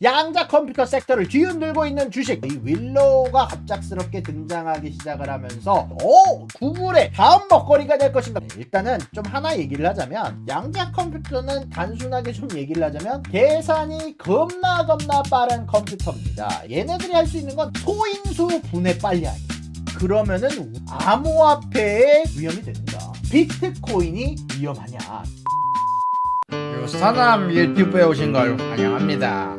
양자 컴퓨터 섹터를 뒤흔들고 있는 주식 이 윌로우가 갑작스럽게 등장하기 시작을 하면서 구글의 다음 먹거리가 될 것인가. 일단은 좀 하나 얘기를 하자면 양자 컴퓨터는 단순하게 좀 얘기를 하자면 계산이 겁나 빠른 컴퓨터입니다. 얘네들이 할 수 있는 건 소인수 분해 빨리 하기. 그러면은 암호화폐의 위험이 됩니다. 비트코인이 위험하냐. 사남 유튜브에 오신 걸 환영합니다.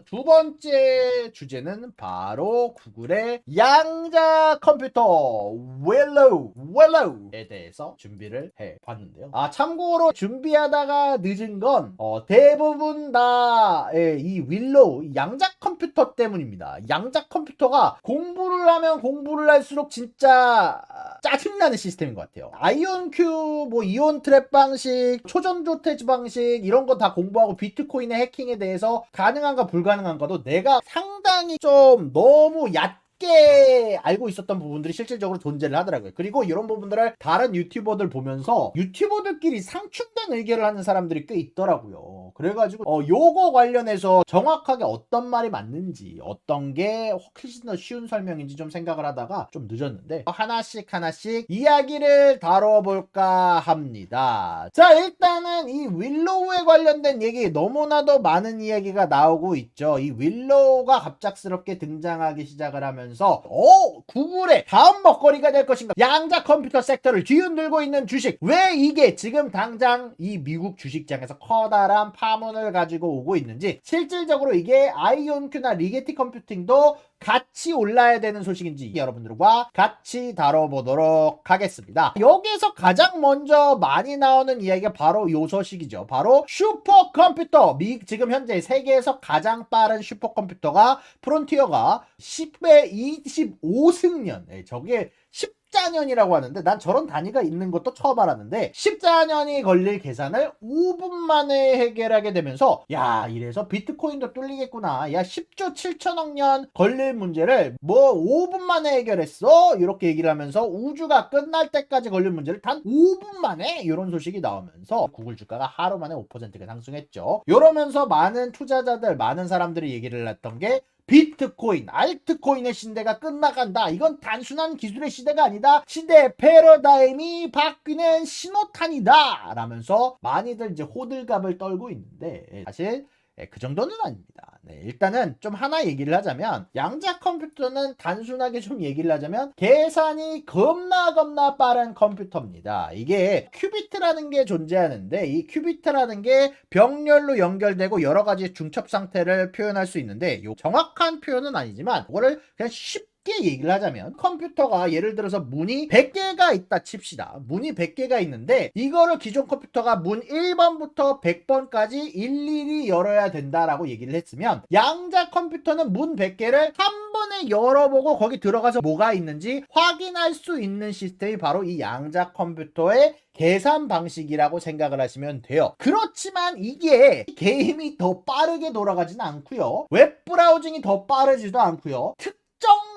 두 번째 주제는 바로 구글의 양자 컴퓨터 윌로우에 대해서 준비를 해봤는데요. 참고로 준비하다가 늦은 건 대부분 다 이 윌로우 양자 컴퓨터 때문입니다. 양자 컴퓨터가 공부를 하면 공부를 할수록 진짜 짜증나는 시스템인 것 같아요. 아이온큐, 이온 트랩 방식, 초전 조태지 방식 이런 거 다 공부하고 비트코인의 해킹에 대해서 가능한가 불가능한가도 내가 상당히 좀 너무 얕게 알고 있었던 부분들이 실질적으로 존재를 하더라고요. 그리고 이런 부분들을 다른 유튜버들 보면서 유튜버들끼리 상충된 의견을 하는 사람들이 꽤 있더라고요. 그래가지고 요거 관련해서 정확하게 어떤 말이 맞는지 어떤 게 훨씬 더 쉬운 설명인지 좀 생각을 하다가 좀 늦었는데 하나씩 이야기를 다뤄볼까 합니다. 자, 일단은 이 윌로우에 관련된 얘기 너무나도 많은 이야기가 나오고 있죠. 이 윌로우가 갑작스럽게 등장하기 시작을 하면서 구글의 다음 먹거리가 될 것인가. 양자 컴퓨터 섹터를 뒤흔들고 있는 주식. 왜 이게 지금 당장 이 미국 주식장에서 커다란 파문을 가지고 오고 있는지, 실질적으로 이게 아이온큐나 리게티 컴퓨팅도 같이 올라야 되는 소식인지 여러분들과 같이 다뤄보도록 하겠습니다. 여기에서 가장 먼저 많이 나오는 이야기가 바로 이 소식이죠. 바로 슈퍼컴퓨터. 지금 현재 세계에서 가장 빠른 슈퍼컴퓨터가 프론티어가 10의 25승년. 저게 14년이라고 하는데 난 저런 단위가 있는 것도 처음 알았는데 14년이 걸릴 계산을 5분 만에 해결하게 되면서 야, 이래서 비트코인도 뚫리겠구나. 야, 10조 7천억 년 걸릴 문제를 5분 만에 해결했어. 이렇게 얘기를 하면서 우주가 끝날 때까지 걸릴 문제를 단 5분 만에 이런 소식이 나오면서 구글 주가가 하루 만에 5%가 상승했죠. 이러면서 많은 투자자들, 많은 사람들이 얘기를 했던 게 비트코인, 알트코인의 시대가 끝나간다. 이건 단순한 기술의 시대가 아니다. 시대의 패러다임이 바뀌는 신호탄이다. 라면서 많이들 이제 호들갑을 떨고 있는데 사실 그 정도는 아닙니다. 일단은 좀 하나 얘기를 하자면 양자 컴퓨터는 단순하게 좀 얘기를 하자면 계산이 겁나 빠른 컴퓨터입니다. 이게 큐비트라는 게 존재하는데 이 큐비트라는 게 병렬로 연결되고 여러 가지 중첩 상태를 표현할 수 있는데 정확한 표현은 아니지만 그거를 그냥 쉽게 얘기를 하자면 컴퓨터가 예를 들어서 문이 100개가 있다 칩시다. 문이 100개가 있는데 이거를 기존 컴퓨터가 문 1번부터 100번까지 일일이 열어야 된다라고 얘기를 했으면 양자 컴퓨터는 문 100개를 한 번에 열어보고 거기 들어가서 뭐가 있는지 확인할 수 있는 시스템이 바로 이 양자 컴퓨터의 계산 방식이라고 생각을 하시면 돼요. 그렇지만 이게 게임이 더 빠르게 돌아가지는 않고요. 웹 브라우징이 더 빠르지도 않고요. 특정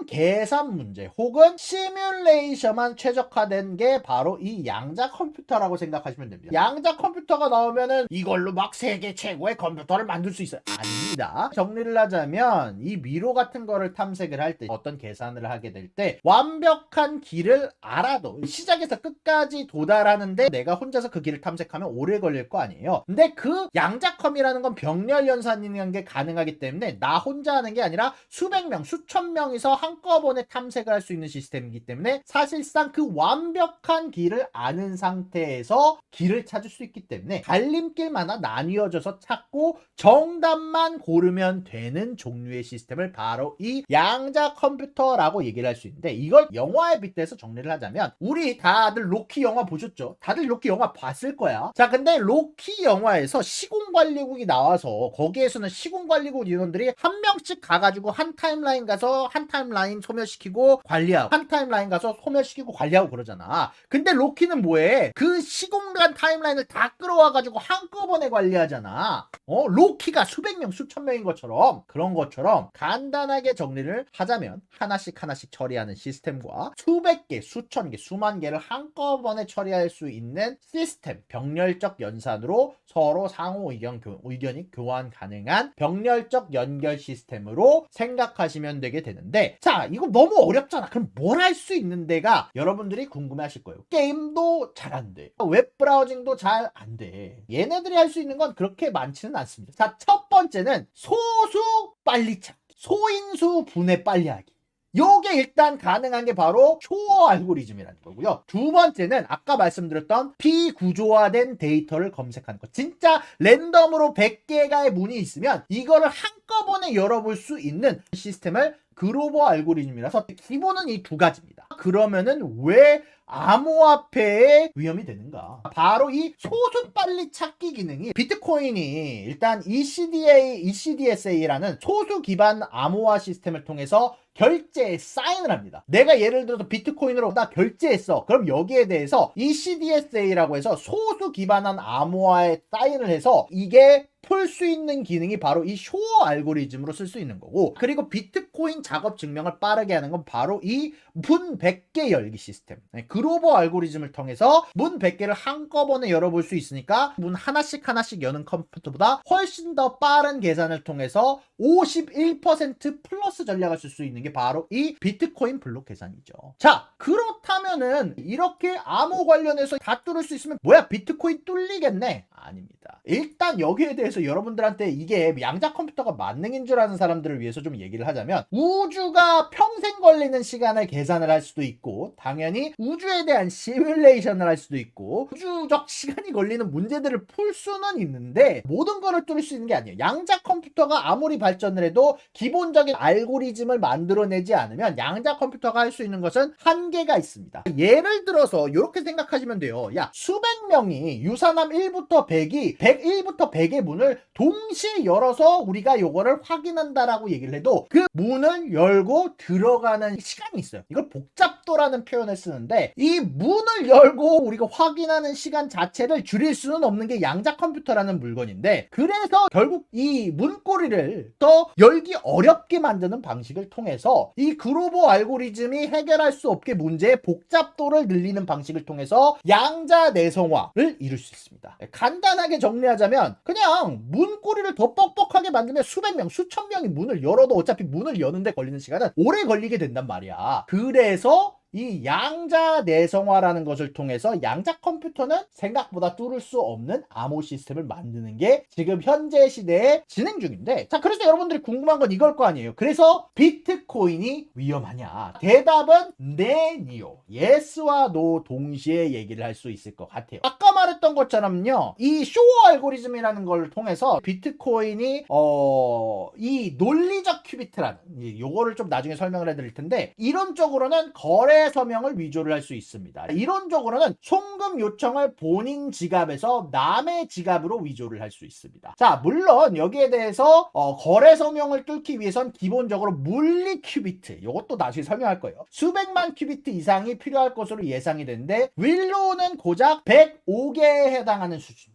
계산 문제 혹은 시뮬레이션만 최적화된 게 바로 이 양자 컴퓨터라고 생각하시면 됩니다. 양자 컴퓨터가 나오면은 이걸로 막 세계 최고의 컴퓨터를 만들 수 있어요. 아닙니다. 정리를 하자면 이 미로 같은 거를 탐색을 할 때 어떤 계산을 하게 될 때 완벽한 길을 알아도 시작에서 끝까지 도달하는데 내가 혼자서 그 길을 탐색하면 오래 걸릴 거 아니에요. 근데 그 양자컴이라는 건 병렬 연산이라는 게 가능하기 때문에 나 혼자 하는 게 아니라 수백 명, 수천 명이서 한꺼번에 탐색을 할 수 있는 시스템이기 때문에 사실상 그 완벽한 길을 아는 상태에서 길을 찾을 수 있기 때문에 갈림길마다 나뉘어져서 찾고 정답만 고르면 되는 종류의 시스템을 바로 이 양자 컴퓨터라고 얘기를 할 수 있는데 이걸 영화에 빗대서 정리를 하자면 우리 다들 로키 영화 보셨죠? 다들 로키 영화 봤을 거야. 자, 근데 로키 영화에서 시공관리국이 나와서 거기에서는 시공관리국 인원들이 한 명씩 가가지고 한 타임라인 가서 한 한 타임라인 소멸시키고 관리하고 한 타임라인 가서 소멸시키고 관리하고 그러잖아. 근데 로키는 뭐해? 그 시공간 타임라인을 다 끌어와가지고 한꺼번에 관리하잖아. 로키가 수백 명 수천 명인 것처럼 그런 것처럼 간단하게 정리를 하자면 하나씩 처리하는 시스템과 수백 개 수천 개 수만 개를 한꺼번에 처리할 수 있는 시스템, 병렬적 연산으로 서로 상호 의견이 교환 가능한 병렬적 연결 시스템으로 생각하시면 되게 되는데, 자, 이거 너무 어렵잖아. 그럼 뭘 할 수 있는 데가 여러분들이 궁금해 하실 거예요. 게임도 잘 안 돼. 웹 브라우징도 잘 안 돼. 얘네들이 할 수 있는 건 그렇게 많지는 않습니다. 자, 첫 번째는 소수 빨리 찾기. 소인수 분해 빨리 하기. 요게 일단 가능한 게 바로 쇼어 알고리즘이라는 거고요. 두 번째는 아까 말씀드렸던 비구조화된 데이터를 검색하는 거. 진짜 랜덤으로 100개가의 문이 있으면 이거를 한꺼번에 열어볼 수 있는 시스템을 그로버 알고리즘이라서 기본은 이 두 가지입니다. 그러면은 왜 암호화폐의 위험이 되는가? 바로 이 소수 빨리 찾기 기능이 비트코인이 일단 ECDSA라는 소수 기반 암호화 시스템을 통해서 결제에 사인을 합니다. 내가 예를 들어서 비트코인으로 나 결제했어. 그럼 여기에 대해서 ECDSA라고 해서 소수 기반한 암호화에 사인을 해서 이게 풀 수 있는 기능이 바로 이 쇼어 알고리즘으로 쓸 수 있는 거고, 그리고 비트코인 작업 증명을 빠르게 하는 건 바로 이 문 100개 열기 시스템, 그로버 알고리즘을 통해서 문 100개를 한꺼번에 열어볼 수 있으니까 문 하나씩 여는 컴퓨터보다 훨씬 더 빠른 계산을 통해서 51% 플러스 전략을 쓸 수 있는 게 바로 이 비트코인 블록 계산이죠. 자, 그렇다면은 이렇게 암호 관련해서 다 뚫을 수 있으면 뭐야, 비트코인 뚫리겠네? 아닙니다. 일단 여기에 대해서 여러분들한테 이게 양자 컴퓨터가 만능인 줄 아는 사람들을 위해서 좀 얘기를 하자면, 우주가 평생 걸리는 시간을 계산을 할 수도 있고, 당연히 우주에 대한 시뮬레이션을 할 수도 있고, 우주적 시간이 걸리는 문제들을 풀 수는 있는데 모든 거를 뚫을 수 있는 게 아니에요. 양자 컴퓨터가 아무리 발전을 해도 기본적인 알고리즘을 만들어내지 않으면 양자 컴퓨터가 할 수 있는 것은 한계가 있습니다. 예를 들어서 이렇게 생각하시면 돼요. 야, 수백 명이 유사남 1부터 100이 101부터 100의 문을 동시에 열어서 우리가 요거를 확인한다라고 얘기를 해도 그 문을 열고 들어가는 시간이 있어요. 이걸 복잡도라는 표현을 쓰는데, 이 문을 열고 우리가 확인하는 시간 자체를 줄일 수는 없는 게 양자 컴퓨터라는 물건인데, 그래서 결국 이 문고리를 더 열기 어렵게 만드는 방식을 통해서 이 그로버 알고리즘이 해결할 수 없게 문제의 복잡도를 늘리는 방식을 통해서 양자 내성화를 이룰 수 있습니다. 간단하게 정리하자면 그냥 문고리를 더 뻑뻑하게 만들면 수백 명, 수천 명이 문을 열어도 어차피 문을 여는데 걸리는 시간은 오래 걸리게 된단 말이야. 그래서 이 양자 내성화라는 것을 통해서 양자 컴퓨터는 생각보다 뚫을 수 없는 암호 시스템을 만드는 게 지금 현재 시대에 진행 중인데, 자, 그래서 여러분들이 궁금한 건 이걸 거 아니에요. 그래서 비트코인이 위험하냐? 대답은 네, 니오. 예스와 노 동시에 얘기를 할 수 있을 것 같아요. 아까 말했던 것처럼요, 이 쇼어 알고리즘이라는 걸 통해서 비트코인이 이 논리적 큐비트라는, 요거를 좀 나중에 설명을 해드릴 텐데, 이론적으로는 거래 서명을 위조를 할 수 있습니다. 이론적으로는 송금 요청을 본인 지갑에서 남의 지갑으로 위조를 할 수 있습니다. 자, 물론 여기에 대해서 거래 서명을 뚫기 위해선 기본적으로 물리 큐비트, 이것도 나중에 설명할 거예요. 수백만 큐비트 이상이 필요할 것으로 예상이 되는데 윌로우는 고작 105개에 해당하는 수준입니다.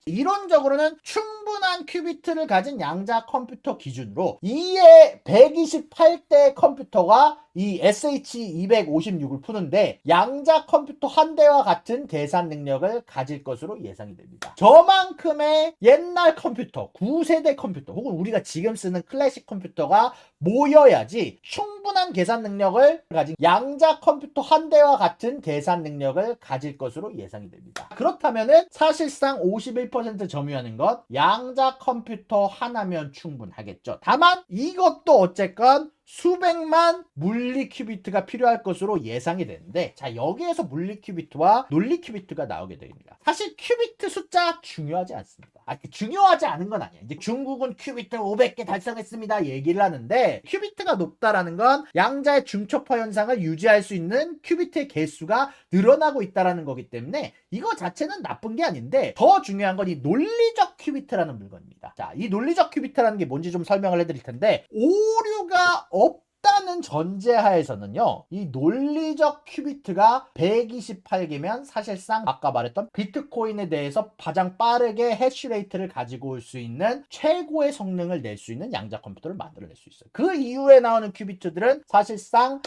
이론적으로는 충분한 큐비트를 가진 양자 컴퓨터 기준으로 2의 128대 컴퓨터가 이 SH256을 푸는데 양자 컴퓨터 한 대와 같은 계산 능력을 가질 것으로 예상이 됩니다. 저만큼의 옛날 컴퓨터, 9세대 컴퓨터 혹은 우리가 지금 쓰는 클래식 컴퓨터가 모여야지 충분한 계산 능력을 가진 양자 컴퓨터 한 대와 같은 계산 능력을 가질 것으로 예상이 됩니다. 그렇다면은 사실상 51% 점유하는 것 양자 컴퓨터 하나면 충분하겠죠. 다만 이것도 어쨌건 수백만 물리 큐비트가 필요할 것으로 예상이 되는데, 자, 여기에서 물리 큐비트와 논리 큐비트가 나오게 됩니다. 사실 큐비트 숫자 중요하지 않습니다. 중요하지 않은 건 아니에요. 이제 중국은 큐비트 500개 달성했습니다 얘기를 하는데, 큐비트가 높다라는 건 양자의 중첩화 현상을 유지할 수 있는 큐비트의 개수가 늘어나고 있다라는 거기 때문에 이거 자체는 나쁜 게 아닌데, 더 중요한 건 이 논리적 큐비트라는 물건입니다. 자, 이 논리적 큐비트라는 게 뭔지 좀 설명을 해드릴 텐데, 오류가 있다는 전제하에서는요, 이 논리적 큐비트가 128개면 사실상 아까 말했던 비트코인에 대해서 가장 빠르게 해시레이트를 가지고 올 수 있는 최고의 성능을 낼 수 있는 양자 컴퓨터를 만들어낼 수 있어요. 그 이후에 나오는 큐비트들은 사실상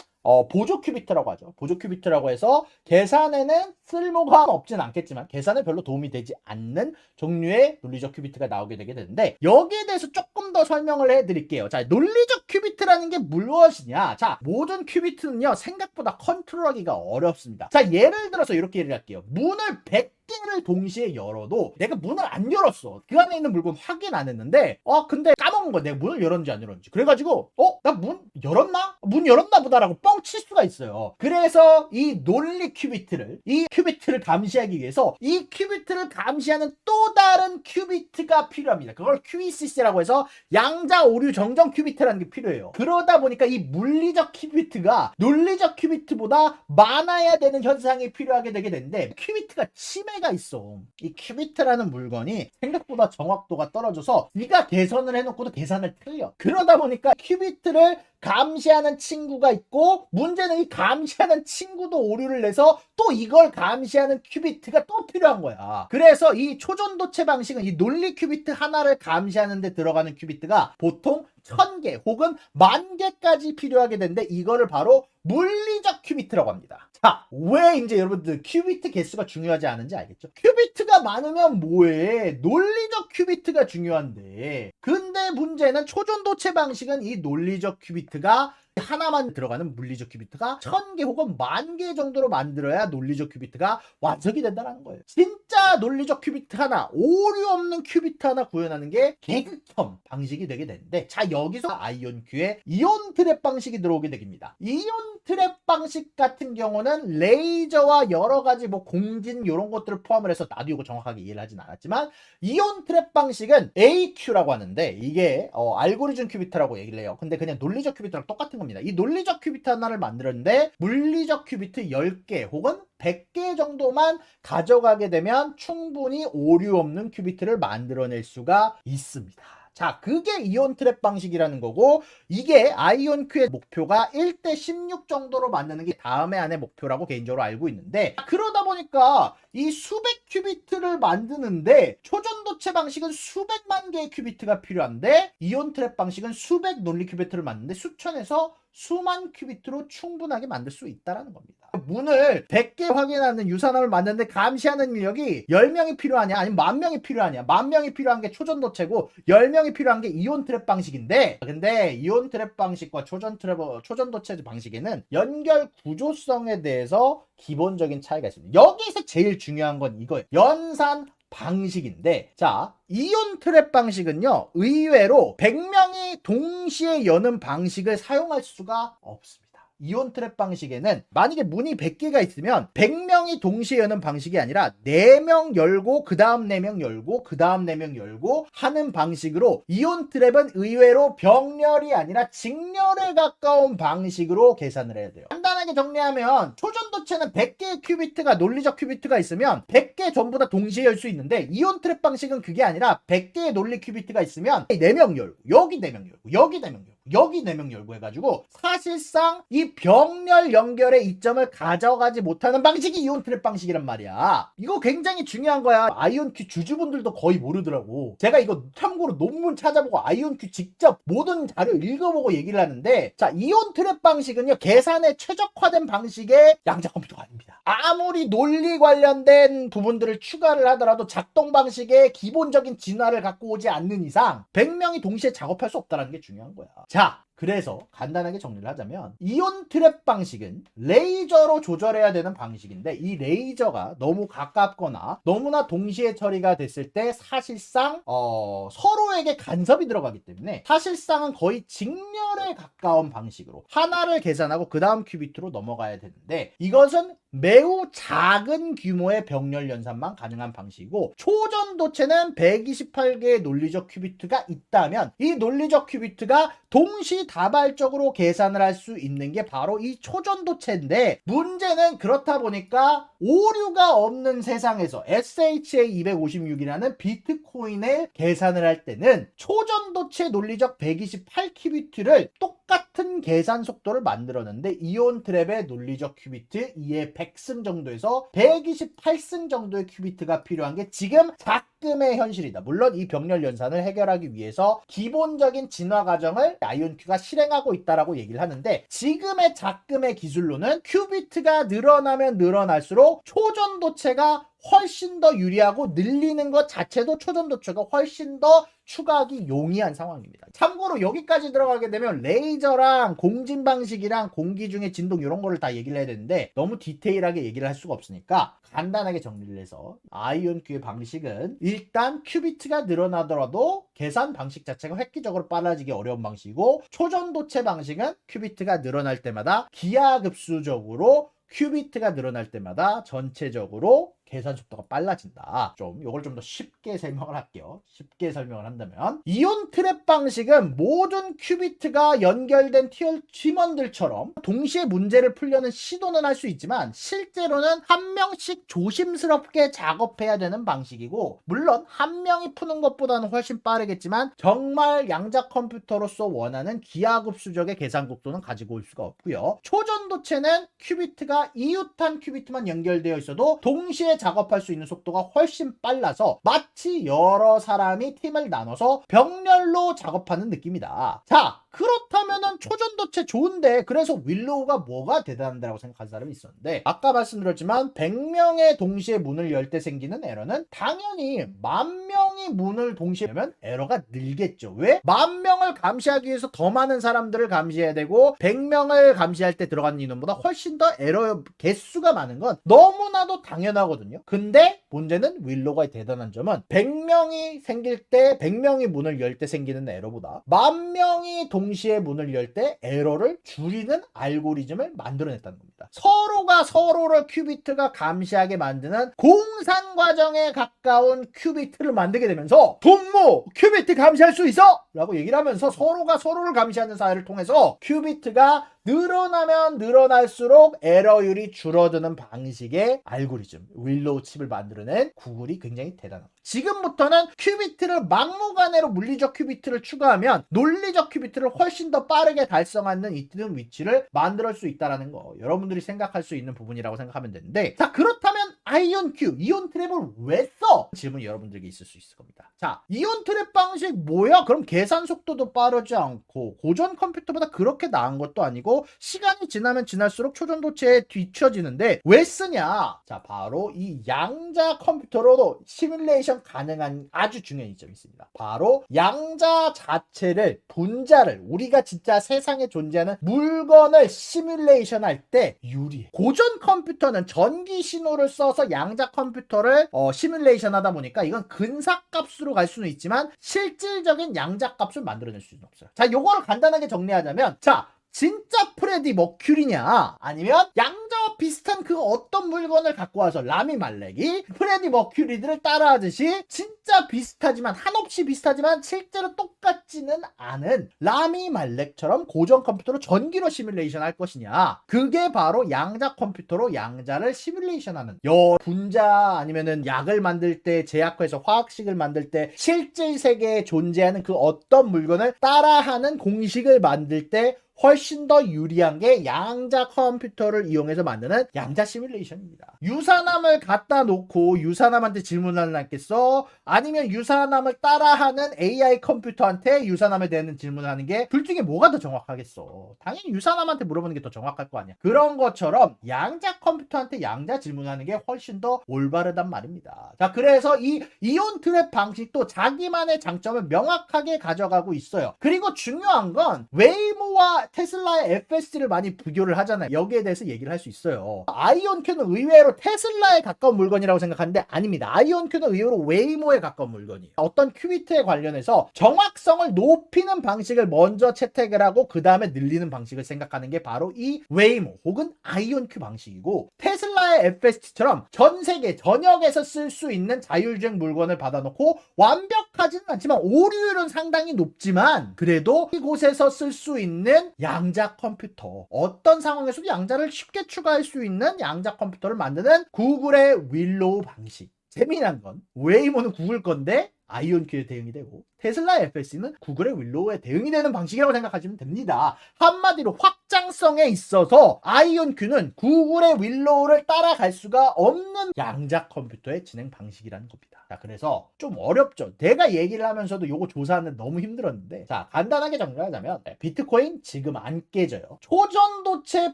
보조 큐비트라고 하죠. 보조 큐비트라고 해서 계산에는 쓸모가 없진 않겠지만 계산에 별로 도움이 되지 않는 종류의 논리적 큐비트가 나오게 되게 되는데, 여기에 대해서 조금 더 설명을 해드릴게요. 자, 논리적 큐비트라는 게 무엇이냐. 자, 모든 큐비트는요, 생각보다 컨트롤하기가 어렵습니다. 자, 예를 들어서 이렇게 얘기를 할게요. 문을 100개를 동시에 열어도 내가 문을 안 열었어. 그 안에 있는 물건 확인 안 했는데 근데 까먹은 거야. 내가 문을 열었는지 안 열었는지. 그래가지고 나 문 열었나? 문 열었나 보다라고 뻥칠 수가 있어요. 그래서 이 논리 큐비트를, 이 큐비트를 감시하기 위해서 이 큐비트를 감시하는 또 다른 큐비트가 필요합니다. 그걸 QECC라고 해서 양자 오류 정정 큐비트라는 게 필요해요. 그러다 보니까 이 물리적 큐비트가 논리적 큐비트보다 많아야 되는 현상이 필요하게 되게 되는데, 큐비트가 침해가 있어. 이 큐비트라는 물건이 생각보다 정확도가 떨어져서 네가 계산을 해놓고도 계산을 틀려. 그러다 보니까 큐비트를 감시하는 친구가 있고, 문제는 이 감시하는 친구도 오류를 내서 또 이걸 감시하는 큐비트가 또 필요한 거야. 그래서 이 초전도체 방식은 이 논리 큐비트 하나를 감시하는 데 들어가는 큐비트가 보통 1000개 혹은 10,000개까지 필요하게 되는데, 이거를 바로 물리적 큐비트라고 합니다. 자, 왜 이제 여러분들 큐비트 개수가 중요하지 않은지 알겠죠? 큐비트가 많으면 뭐해? 논리적 큐비트가 중요한데. 근데 문제는 초전도체 방식은 이 논리적 큐비트가 하나만 들어가는 물리적 큐비트가 1000개 혹은 10,000개 정도로 만들어야 논리적 큐비트가 완성이 된다는 거예요. 진짜 논리적 큐비트 하나, 오류 없는 큐비트 하나 구현하는 게 계급형 방식이 되게 되는데, 자, 여기서 아이온큐의 이온 트랩 방식이 들어오게 됩니다. 이온 트랩 방식 같은 경우는 레이저와 여러 가지 공진 이런 것들을 포함을 해서, 나도 이거 정확하게 이해를 하진 않았지만, 이온 트랩 방식은 AQ라고 하는데, 이게 알고리즘 큐비트라고 얘기를 해요. 근데 그냥 논리적 큐비트랑 똑같은 겁니다. 이 논리적 큐비트 하나를 만들었는데 물리적 큐비트 10개 혹은 100개 정도만 가져가게 되면 충분히 오류 없는 큐비트를 만들어낼 수가 있습니다. 자, 그게 이온 트랩 방식이라는 거고, 이게 아이온큐의 목표가 1:16 정도로 만드는 게 다음에 안의 목표라고 개인적으로 알고 있는데, 그러다 보니까 이 수백 큐비트를 만드는데 초전도체 방식은 수백만 개의 큐비트가 필요한데, 이온 트랩 방식은 수백 논리 큐비트를 만드는데 수천에서 수만 큐비트로 충분하게 만들 수 있다는 겁니다. 문을 100개 확인하는 유산함을 만드는데 감시하는 인력이 10명이 필요하냐 아니면 10,000명이 필요하냐. 10,000명이 필요한 게 초전도체고 10명이 필요한 게 이온 트랩 방식인데, 근데 이온 트랩 방식과 초전도체 방식에는 연결 구조성에 대해서 기본적인 차이가 있습니다. 여기서 제일 중요한 건 이거예요. 연산 방식인데, 자, 이온 트랩 방식은요, 의외로 100명이 동시에 여는 방식을 사용할 수가 없습니다. 이온 트랩 방식에는 만약에 문이 100개가 있으면 100명이 동시에 여는 방식이 아니라 4명 열고 그 다음 4명 열고 그 다음 4명 열고 하는 방식으로, 이온 트랩은 의외로 병렬이 아니라 직렬에 가까운 방식으로 계산을 해야 돼요. 간단하게 정리하면 초전도체는 100개의 큐비트가 논리적 큐비트가 있으면 100개 전부 다 동시에 열 수 있는데, 이온 트랩 방식은 그게 아니라 100개의 논리 큐비트가 있으면 4명 열고 여기 4명 열고 여기 4명 열고 여기 4명 열고 해가지고 사실상 이 병렬 연결의 이점을 가져가지 못하는 방식이 이온 트랩 방식이란 말이야. 이거 굉장히 중요한 거야. 아이온큐 주주분들도 거의 모르더라고. 제가 이거 참고로 논문 찾아보고 아이온큐 직접 모든 자료 읽어보고 얘기를 하는데, 자, 이온 트랩 방식은요, 계산에 최적화된 방식의 양자 컴퓨터가 아닙니다. 아무리 논리 관련된 부분들을 추가를 하더라도 작동 방식의 기본적인 진화를 갖고 오지 않는 이상 100명이 동시에 작업할 수 없다는 게 중요한 거야. 자, 그래서 간단하게 정리를 하자면 이온 트랩 방식은 레이저로 조절해야 되는 방식인데, 이 레이저가 너무 가깝거나 너무나 동시에 처리가 됐을 때 사실상 서로에게 간섭이 들어가기 때문에 사실상은 거의 직렬에 가까운 방식으로 하나를 계산하고 그 다음 큐비트로 넘어가야 되는데, 이것은 매우 작은 규모의 병렬 연산만 가능한 방식이고, 초전도체는 128개의 논리적 큐비트가 있다면 이 논리적 큐비트가 동시다발적으로 계산을 할 수 있는 게 바로 이 초전도체인데, 문제는 그렇다 보니까 오류가 없는 세상에서 SHA-256이라는 비트코인을 계산을 할 때는 초전도체 논리적 128 큐비트를 똑같이 똑같은 계산 속도를 만들었는데 이온 트랩의 논리적 큐비트 2의 100승 정도에서 128승 정도의 큐비트가 필요한 게 지금 작금의 현실이다. 물론 이 병렬 연산을 해결하기 위해서 기본적인 진화 과정을 아이온큐가 실행하고 있다라고 얘기를 하는데 지금의 작금의 기술로는 큐비트가 늘어나면 늘어날수록 초전도체가 훨씬 더 유리하고 늘리는 것 자체도 초전도체가 훨씬 더 추가하기 용이한 상황입니다. 참고로 여기까지 들어가게 되면 레이저랑 공진 방식이랑 공기 중의 진동 이런 거를 다 얘기를 해야 되는데 너무 디테일하게 얘기를 할 수가 없으니까 간단하게 정리를 해서 아이온큐의 방식은 일단 큐비트가 늘어나더라도 계산 방식 자체가 획기적으로 빨라지기 어려운 방식이고 초전도체 방식은 큐비트가 늘어날 때마다 기하급수적으로 큐비트가 늘어날 때마다 전체적으로 계산 속도가 빨라진다. 이걸 좀 더 쉽게 설명을 할게요. 쉽게 설명을 한다면 이온 트랩 방식은 모든 큐비트가 연결된 팀원들처럼 동시에 문제를 풀려는 시도는 할 수 있지만 실제로는 한 명씩 조심스럽게 작업해야 되는 방식이고 물론 한 명이 푸는 것보다는 훨씬 빠르겠지만 정말 양자 컴퓨터로서 원하는 기하급수적의 계산 속도는 가지고 올 수가 없고요. 초전도체는 큐비트가 이웃한 큐비트만 연결되어 있어도 동시에 작업할 수 있는 속도가 훨씬 빨라서 마치 여러 사람이 팀을 나눠서 병렬로 작업하는 느낌이다. 자, 그렇다면은 초전도체 좋은데 그래서 윌로우가 뭐가 대단한데라고 생각하는 사람이 있었는데 아까 말씀드렸지만 100명의 동시에 문을 열 때 생기는 에러는 당연히 10,000명이 문을 동시에 열면 에러가 늘겠죠. 왜? 10,000명을 감시하기 위해서 더 많은 사람들을 감시해야 되고 100명을 감시할 때 들어가는 인원보다 훨씬 더 에러 개수가 많은 건 너무나도 당연하거든요. 근데 문제는 윌로우가 대단한 점은 100명이 생길 때 100명이 문을 열 때 생기는 에러보다 10,000명이 동시에 문을 열 때 에러를 줄이는 알고리즘을 만들어냈다는 겁니다. 서로가 서로를 큐비트가 감시하게 만드는 공산 과정에 가까운 큐비트를 만들게 되면서 동무 큐비트 감시할 수 있어! 라고 얘기를 하면서 서로가 서로를 감시하는 사회를 통해서 큐비트가 늘어나면 늘어날수록 에러율이 줄어드는 방식의 알고리즘 윌로우 칩을 만들어낸 구글이 굉장히 대단합니다. 지금부터는 큐비트를 막무가내로 물리적 큐비트를 추가하면 논리적 큐비트를 훨씬 더 빠르게 달성하는 이런 위치를 만들 수 있다는 거 여러분들이 생각할 수 있는 부분이라고 생각하면 되는데 자 그렇다면 아이온큐 이온 트랩을 왜 써? 질문이 여러분들에게 있을 수 있을 겁니다. 자 이온 트랩 방식 뭐야? 그럼 계산 속도도 빠르지 않고 고전 컴퓨터보다 그렇게 나은 것도 아니고 시간이 지나면 지날수록 초전도체에 뒤처지는데 왜 쓰냐? 자 바로 이 양자 컴퓨터로도 시뮬레이션 가능한 아주 중요한 이점이 있습니다. 바로 양자 자체를 분자를 우리가 진짜 세상에 존재하는 물건을 시뮬레이션 할 때 유리해. 고전 컴퓨터는 전기 신호를 써서 양자 컴퓨터를 시뮬레이션 하다 보니까 이건 근사값으로 갈 수는 있지만 실질적인 양자 값을 만들어낼 수는 없어요. 자 요거를 간단하게 정리하자면 자 진짜 프레디 머큐리냐 아니면 양자와 비슷한 그 어떤 물건을 갖고 와서 라미 말렉이 프레디 머큐리들을 따라하듯이 진짜 비슷하지만 한없이 비슷하지만 실제로 똑같지는 않은 라미 말렉처럼 고전 컴퓨터로 전기로 시뮬레이션 할 것이냐 그게 바로 양자 컴퓨터로 양자를 시뮬레이션하는 분자 아니면은 약을 만들 때 제약회에서 화학식을 만들 때 실질 세계에 존재하는 그 어떤 물건을 따라하는 공식을 만들 때 훨씬 더 유리한 게 양자 컴퓨터를 이용해서 만드는 양자 시뮬레이션입니다. 유산함을 갖다 놓고 유산함한테 질문을 하겠어? 아니면 유산함을 따라하는 AI 컴퓨터한테 유산함에 대한 질문을 하는 게 둘 중에 뭐가 더 정확하겠어? 당연히 유산함한테 물어보는 게 더 정확할 거 아니야. 그런 것처럼 양자 컴퓨터한테 양자 질문하는 게 훨씬 더 올바르단 말입니다. 자, 그래서 이 이온 트랩 방식도 자기만의 장점을 명확하게 가져가고 있어요. 그리고 중요한 건 웨이모와 테슬라의 FSD를 많이 비교를 하잖아요. 여기에 대해서 얘기를 할 수 있어요. 아이온큐는 의외로 테슬라에 가까운 물건이라고 생각하는데 아닙니다. 아이온큐는 의외로 웨이모에 가까운 물건이에요. 어떤 큐비트에 관련해서 정확성을 높이는 방식을 먼저 채택을 하고 그 다음에 늘리는 방식을 생각하는 게 바로 이 웨이모 혹은 아이온큐 방식이고 테슬라의 FSD처럼 전 세계 전역에서 쓸 수 있는 자율주행 물건을 받아놓고 완벽하지는 않지만 오류율은 상당히 높지만 그래도 이곳에서 쓸 수 있는 양자 컴퓨터 어떤 상황에서도 양자를 쉽게 추가할 수 있는 양자 컴퓨터를 만드는 구글의 윌로우 방식 재미난 건 웨이모는 구글 건데 아이온큐에 대응이 되고 테슬라 FSC는 구글의 윌로우에 대응이 되는 방식이라고 생각하시면 됩니다. 한마디로 확장성에 있어서 아이온 Q는 구글의 윌로우를 따라갈 수가 없는 양자 컴퓨터의 진행 방식이라는 겁니다. 자, 그래서 좀 어렵죠. 내가 얘기를 하면서도 요거 조사하는 너무 힘들었는데, 자, 간단하게 정리하자면 비트코인 지금 안 깨져요. 초전도체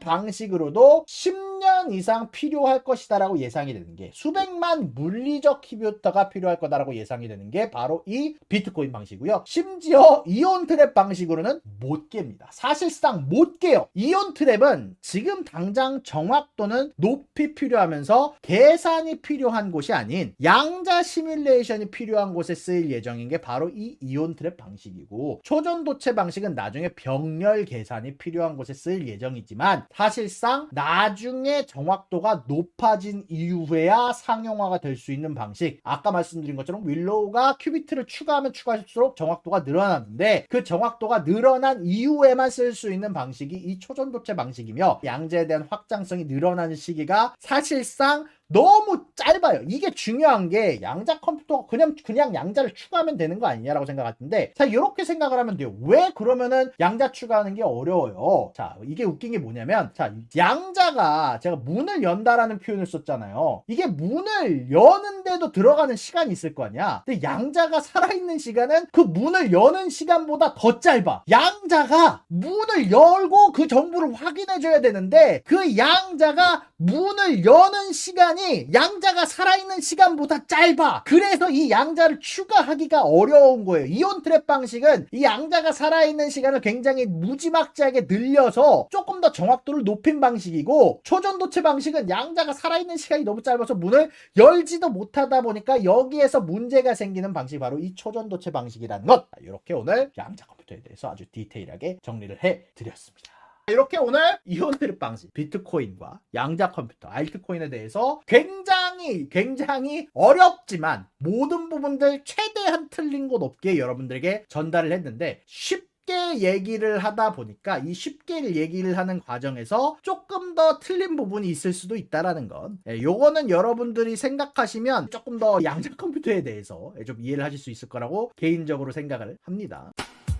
방식으로도 10년 이상 필요할 것이다라고 예상이 되는 게, 수백만 물리적 컴퓨터가 필요할 거다라고 예상이 되는 게 바로 이 비트코인 방식이고요. 심지어 이온 트랩 방식으로는 못 깹니다. 사실상 못 깨요. 이온 트랩은 지금 당장 정확도는 높이 필요하면서 계산이 필요한 곳이 아닌 양자 시뮬레이션이 필요한 곳에 쓰일 예정인 게 바로 이 이온 트랩 방식이고, 초전도체 방식은 나중에 병렬 계산이 필요한 곳에 쓰일 예정이지만 사실상 나중에 정확도가 높아진 이후에야 상용화가 될 수 있는 방식, 아까 말씀드린 것처럼 윌로우가 큐비트를 추가하면 추가할수록 정확도가 늘어나는데 그 정확도가 늘어난 이후에만 쓸 수 있는 방식이 이 초전도체 방식이며, 양자에 대한 확장성이 늘어나는 시기가 사실상 너무 짧아요. 이게 중요한 게, 양자 컴퓨터가 그냥 양자를 추가하면 되는 거 아니냐라고 생각하는데, 자, 이렇게 생각을 하면 돼요. 왜 그러면은 양자 추가하는 게 어려워요? 자, 이게 웃긴 게 뭐냐면, 자, 양자가 제가 문을 연다라는 표현을 썼잖아요. 이게 문을 여는데도 들어가는 시간이 있을 거 아니야. 근데 양자가 살아있는 시간은 그 문을 여는 시간보다 더 짧아. 양자가 문을 열고 그 정보를 확인해줘야 되는데 그 양자가 문을 여는 시간이 양자가 살아있는 시간보다 짧아. 그래서 이 양자를 추가하기가 어려운 거예요. 이온 트랩 방식은 이 양자가 살아있는 시간을 굉장히 무지막지하게 늘려서 조금 더 정확도를 높인 방식이고, 초전도체 방식은 양자가 살아있는 시간이 너무 짧아서 문을 열지도 못하다 보니까 여기에서 문제가 생기는 방식이 바로 이 초전도체 방식이라는 것. 이렇게 오늘 양자 컴퓨터에 대해서 아주 디테일하게 정리를 해드렸습니다. 이렇게 오늘 이온 트랩 방식, 비트코인과 양자 컴퓨터, 알트코인에 대해서 굉장히 어렵지만 모든 부분들 최대한 틀린 곳 없게 여러분들에게 전달을 했는데, 쉽게 얘기를 하다 보니까 이 쉽게 얘기를 하는 과정에서 조금 더 틀린 부분이 있을 수도 있다라는 건, 요거는 여러분들이 생각하시면 조금 더 양자 컴퓨터에 대해서 좀 이해를 하실 수 있을 거라고 개인적으로 생각을 합니다.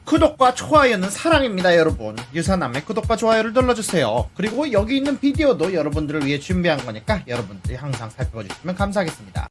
구독과 좋아요는 사랑입니다, 여러분. 유사남의 구독과 좋아요를 눌러주세요. 그리고 여기 있는 비디오도 여러분들을 위해 준비한 거니까 여러분들이 항상 살펴봐 주시면 감사하겠습니다.